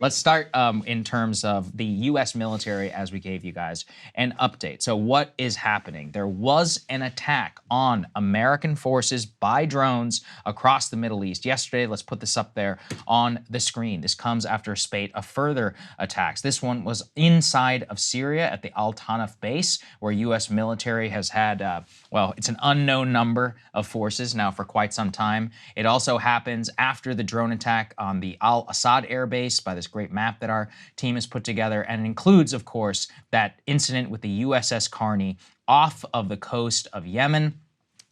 Let's start in terms of the U.S. military as we gave you guys an update. So what is happening? There was an attack on American forces by drones across the Middle East yesterday. Let's put this up there on the screen. This comes after a spate of further attacks. This one was inside of Syria at the Al-Tanf base, where U.S. military has had, well, it's an unknown number of forces now for quite some time. It also happens after the drone attack on the Al-Assad air base by this great map that our team has put together, and it includes, of course, that incident with the USS Carney off of the coast of Yemen,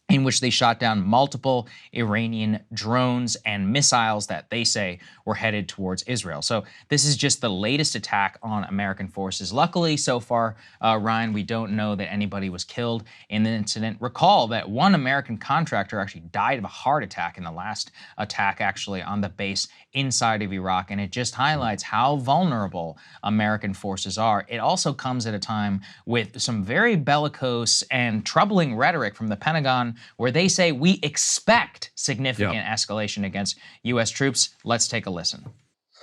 in which they shot down multiple Iranian drones and missiles that they say were headed towards Israel. So this is just the latest attack on American forces. Luckily, so far, Ryan, we don't know that anybody was killed in the incident. Recall that one American contractor actually died of a heart attack in the last attack, actually, on the base inside of Iraq, and it just highlights how vulnerable American forces are. It also comes at a time with some very bellicose and troubling rhetoric from the Pentagon, where they say we expect significant escalation against U.S. troops. Let's take a listen.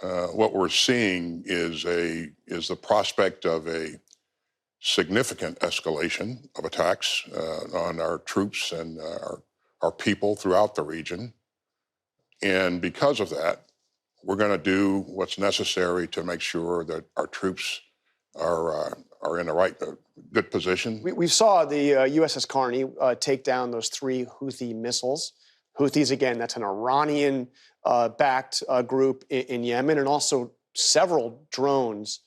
What we're seeing is the prospect of a significant escalation of attacks on our troops and our people throughout the region. And because of that, we're going to do what's necessary to make sure that our troops are in the right, good position. We saw the USS Carney take down those 3 Houthi missiles. Houthis, again, that's an Iranian-backed group in Yemen, and also several drones.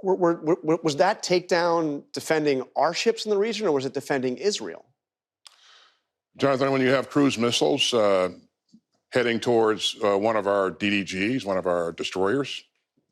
Was that takedown defending our ships in the region, or was it defending Israel? Jonathan, when you have cruise missiles heading towards one of our DDGs, one of our destroyers,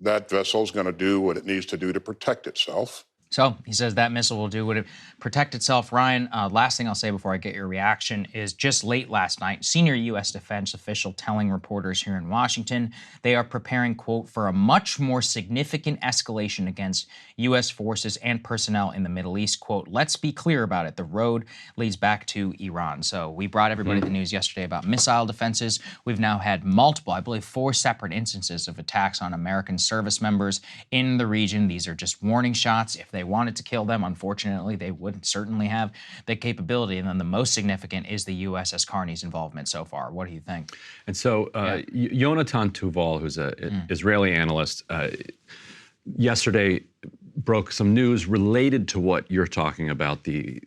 that vessel is going to do what it needs to do to protect itself. So he says that missile will do what it protect itself. Ryan, last thing I'll say before I get your reaction is just late last night, senior U.S. defense official telling reporters here in Washington they are preparing, quote, for a much more significant escalation against U.S. forces and personnel in the Middle East. Quote, let's be clear about it. The road leads back to Iran. So we brought everybody the news yesterday about missile defenses. We've now had multiple, I believe 4 separate instances of attacks on American service members in the region. These are just warning shots. If they wanted to kill them, unfortunately, they would certainly have the capability. And then the most significant is the USS Carney's involvement so far. What do you think? And so Yonatan Tuval, who's an Israeli analyst, yesterday broke some news related to what you're talking about, the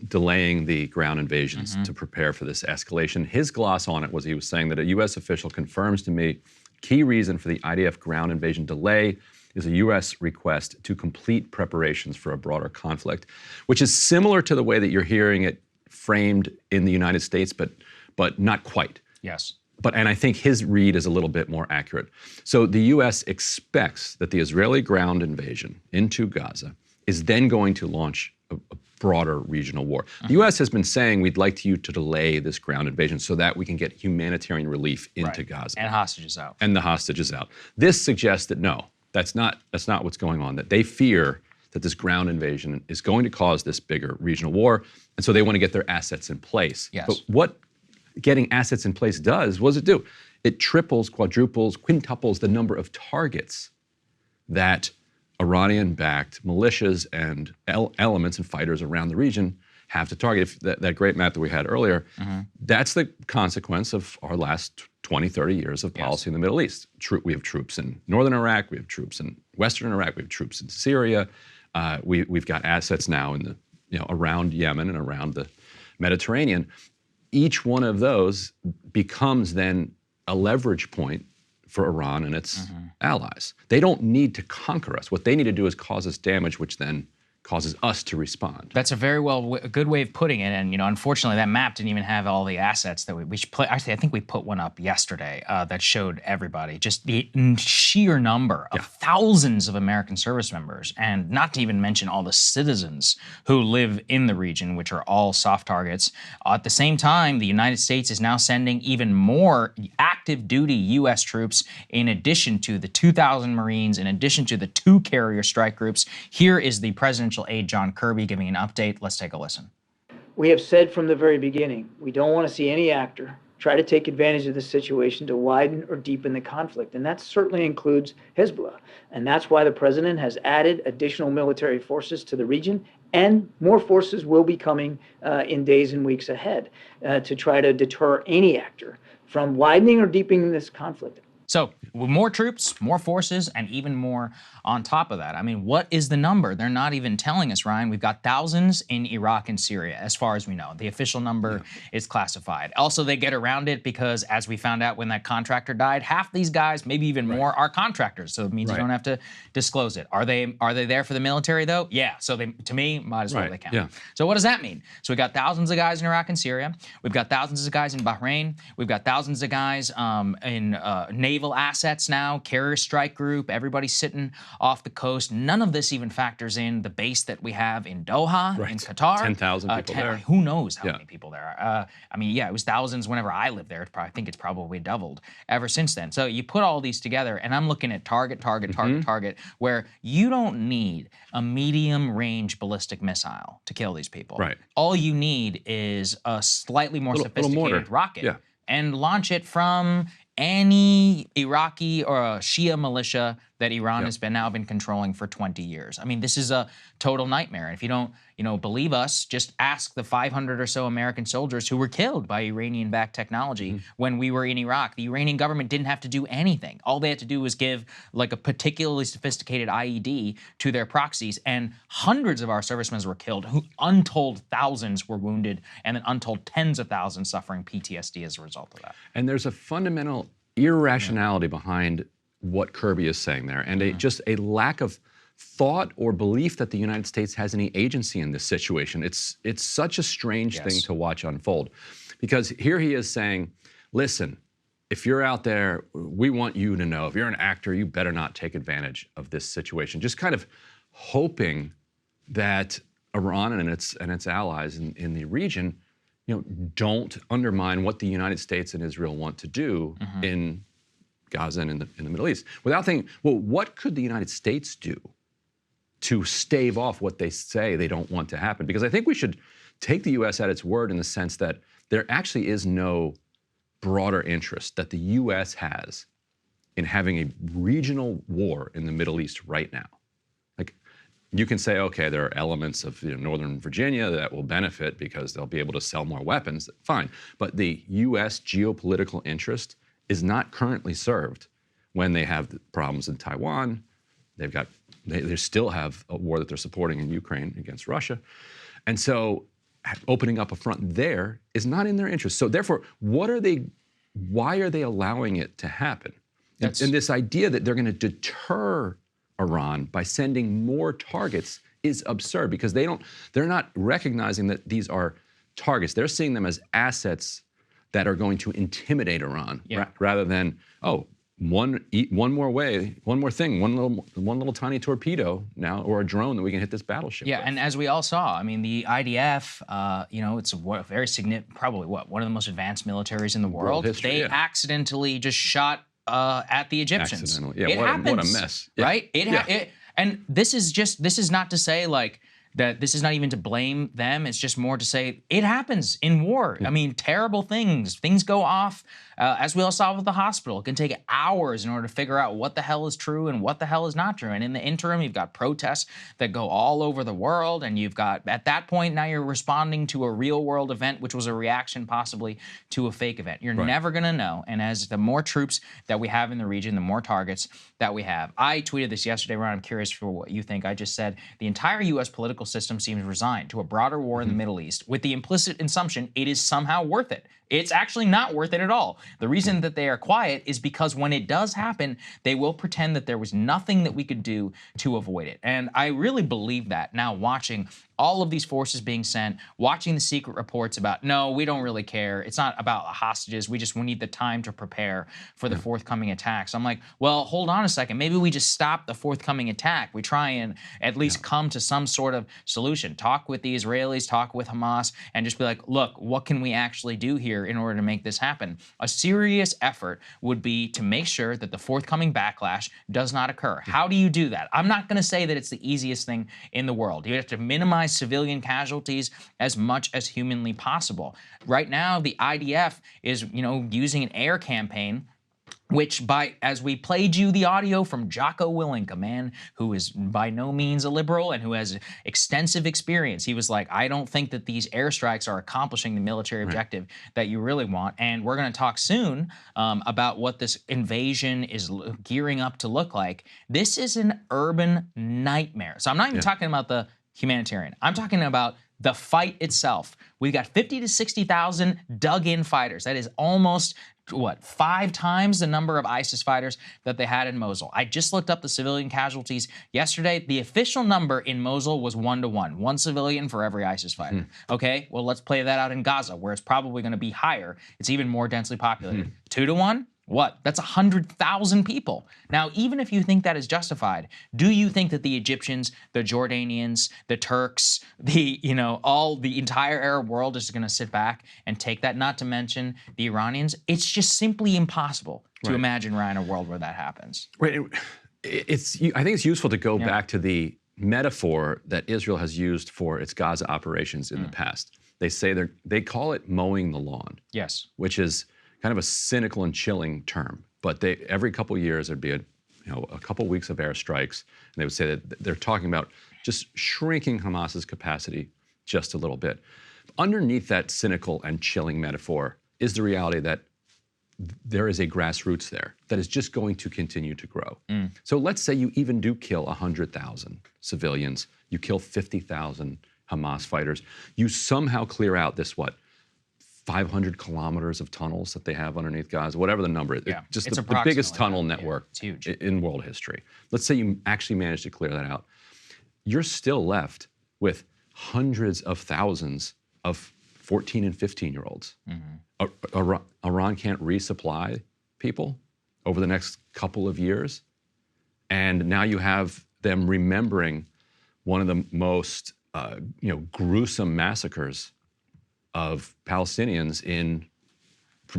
delaying the ground invasions to prepare for this escalation. His gloss on it was he was saying that a U.S. official confirms to me key reason for the IDF ground invasion delay is a U.S. request to complete preparations for a broader conflict, which is similar to the way that you're hearing it framed in the United States, but not quite. Yes. And I think his read is a little bit more accurate. So the U.S. expects that the Israeli ground invasion into Gaza is then going to launch a broader regional war. The U.S. has been saying we'd like you to delay this ground invasion so that we can get humanitarian relief into Gaza. And hostages out. And the hostages out. This suggests that no, that's not what's going on, that they fear that this ground invasion is going to cause this bigger regional war, and so they want to get their assets in place. Yes. But what getting assets in place does, what does it do? It triples, quadruples, quintuples the number of targets that Iranian-backed militias and elements and fighters around the region have to target. If that great map that we had earlier, that's the consequence of our last 20, 30 years of policy in the Middle East. We have troops in northern Iraq, we have troops in western Iraq, we have troops in Syria. We've got assets now in the, around Yemen and around the Mediterranean. Each one of those becomes then a leverage point for Iran and its allies. They don't need to conquer us. What they need to do is cause us damage, which then causes us to respond. That's a very good way of putting it. And, unfortunately, that map didn't even have all the assets that we should play. Actually, I think we put one up yesterday that showed everybody, just the sheer number of thousands of American service members, and not to even mention all the citizens who live in the region, which are all soft targets. At the same time, the United States is now sending even more active duty U.S. troops in addition to the 2,000 Marines, in addition to the 2 carrier strike groups. Here is the presidential aide John Kirby giving an update. Let's take a listen. We have said from the very beginning, we don't want to see any actor try to take advantage of the situation to widen or deepen the conflict. And that certainly includes Hezbollah. And that's why the president has added additional military forces to the region, and more forces will be coming in days and weeks ahead to try to deter any actor from widening or deepening this conflict. So with more troops, more forces, and even more on top of that. I mean, what is the number? They're not even telling us, Ryan. We've got thousands in Iraq and Syria, as far as we know. The official number is classified. Also, they get around it because, as we found out when that contractor died, half these guys, maybe even more, are contractors. So it means you don't have to disclose it. Are they there for the military, though? Yeah. So they, to me, might as well they count. Yeah. So what does that mean? So we got thousands of guys in Iraq and Syria. We've got thousands of guys in Bahrain. We've got thousands of guys in naval assets now, carrier strike group, everybody sitting off the coast. None of this even factors in the base that we have in Doha, in Qatar. 10,000 people there. Who knows how many people there are. I mean, yeah, it was thousands whenever I lived there. I think it's probably doubled ever since then. So you put all these together, and I'm looking at target, where you don't need a medium-range ballistic missile to kill these people. Right. All you need is a slightly more sophisticated rocket and launch it from any Iraqi or a Shia militia that Iran has now been controlling for 20 years. I mean, this is a total nightmare. And if you don't, believe us, just ask the 500 or so American soldiers who were killed by Iranian-backed technology when we were in Iraq. The Iranian government didn't have to do anything. All they had to do was give like a particularly sophisticated IED to their proxies, and hundreds of our servicemen were killed, who untold thousands were wounded, and then untold tens of thousands suffering PTSD as a result of that. And there's a fundamental irrationality behind what Kirby is saying there, and just a lack of thought or belief that the United States has any agency in this situation. It's such a strange thing to watch unfold, because here he is saying, listen, if you're out there, we want you to know, if you're an actor, you better not take advantage of this situation. Just kind of hoping that Iran and its allies in the region, don't undermine what the United States and Israel want to do in Gaza and in the Middle East, without thinking, well, what could the United States do to stave off what they say they don't want to happen? Because I think we should take the U.S. at its word in the sense that there actually is no broader interest that the U.S. has in having a regional war in the Middle East right now. Like, you can say, okay, there are elements of Northern Virginia that will benefit because they'll be able to sell more weapons. Fine. But the U.S. geopolitical interest is not currently served when they have problems in Taiwan. They still have a war that they're supporting in Ukraine against Russia. And so opening up a front there is not in their interest. So therefore, why are they allowing it to happen? And this idea that they're going to deter Iran by sending more targets is absurd, because they're not recognizing that these are targets. They're seeing them as assets that are going to intimidate Iran, rather than, one more thing, one little tiny torpedo now, or a drone that we can hit this battleship with. And as we all saw, I mean, the IDF, it's a very significant, probably one of the most advanced militaries in the world. They accidentally just shot at the Egyptians. Accidentally, what a mess, right? And this is not to say like that this is not even to blame them. It's just more to say it happens in war. I mean, terrible things go off. As we all saw with the hospital, it can take hours in order to figure out what the hell is true and what the hell is not true. And in the interim, you've got protests that go all over the world. And you've got, at that point, now you're responding to a real world event, which was a reaction possibly to a fake event. You're never going to know. And as the more troops that we have in the region, the more targets that we have. I tweeted this yesterday, Ron. I'm curious for what you think. I just said the entire U.S. political system seems resigned to a broader war in the Middle East, with the implicit assumption it is somehow worth it. It's actually not worth it at all. The reason that they are quiet is because when it does happen, they will pretend that there was nothing that we could do to avoid it. And I really believe that now, watching all of these forces being sent, watching the secret reports about, no, we don't really care. It's not about hostages. We need the time to prepare for the forthcoming attacks. I'm like, well, hold on a second. Maybe we just stop the forthcoming attack. We try and at least come to some sort of solution. Talk with the Israelis, talk with Hamas, and just be like, look, what can we actually do here in order to make this happen? A serious effort would be to make sure that the forthcoming backlash does not occur. How do you do that? I'm not going to say that it's the easiest thing in the world. You have to minimize minimize civilian casualties as much as humanly possible. Right now, the IDF is, using an air campaign, which as we played you the audio from Jocko Willink, a man who is by no means a liberal and who has extensive experience, he was like, I don't think that these airstrikes are accomplishing the military objective that you really want. And we're going to talk soon about what this invasion is gearing up to look like. This is an urban nightmare. So I'm not even talking about the humanitarian. I'm talking about the fight itself. We've got 50 to 60,000 dug-in fighters. That is almost, 5 times the number of ISIS fighters that they had in Mosul. I just looked up the civilian casualties yesterday. The official number in Mosul was 1 to 1, 1 civilian for every ISIS fighter. Okay, well, let's play that out in Gaza, where it's probably going to be higher. It's even more densely populated. 2 to 1? What? That's 100,000 people. Now, even if you think that is justified, do you think that the Egyptians, the Jordanians, the Turks, the entire Arab world is going to sit back and take that? Not to mention the Iranians. It's just simply impossible to imagine, Ryan, a world where that happens. Right. I think it's useful to go back to the metaphor that Israel has used for its Gaza operations in the past. They call it mowing the lawn. Yes. Which is kind of a cynical and chilling term, but every couple of years there'd be a couple weeks of airstrikes, and they would say that they're talking about just shrinking Hamas's capacity just a little bit. Underneath that cynical and chilling metaphor is the reality that there is a grassroots there that is just going to continue to grow. So let's say you even do kill 100,000 civilians, you kill 50,000 Hamas fighters, you somehow clear out this 500 kilometers of tunnels that they have underneath Gaza, whatever the number is. Yeah, Just it's the biggest tunnel network it's huge. in world history. Let's say you actually managed to clear that out. You're still left with hundreds of thousands of 14 and 15-year-olds. Iran can't resupply people over the next couple of years. And now you have them remembering one of the most gruesome massacres of Palestinians in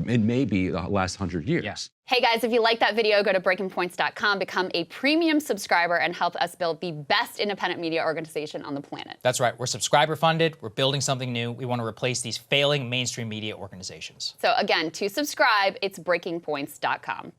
maybe the last 100 years. Yes. Hey guys, if you like that video, go to breakingpoints.com, become a premium subscriber, and help us build the best independent media organization on the planet. That's right. We're subscriber funded. We're building something new. We want to replace these failing mainstream media organizations. So again, to subscribe, it's breakingpoints.com.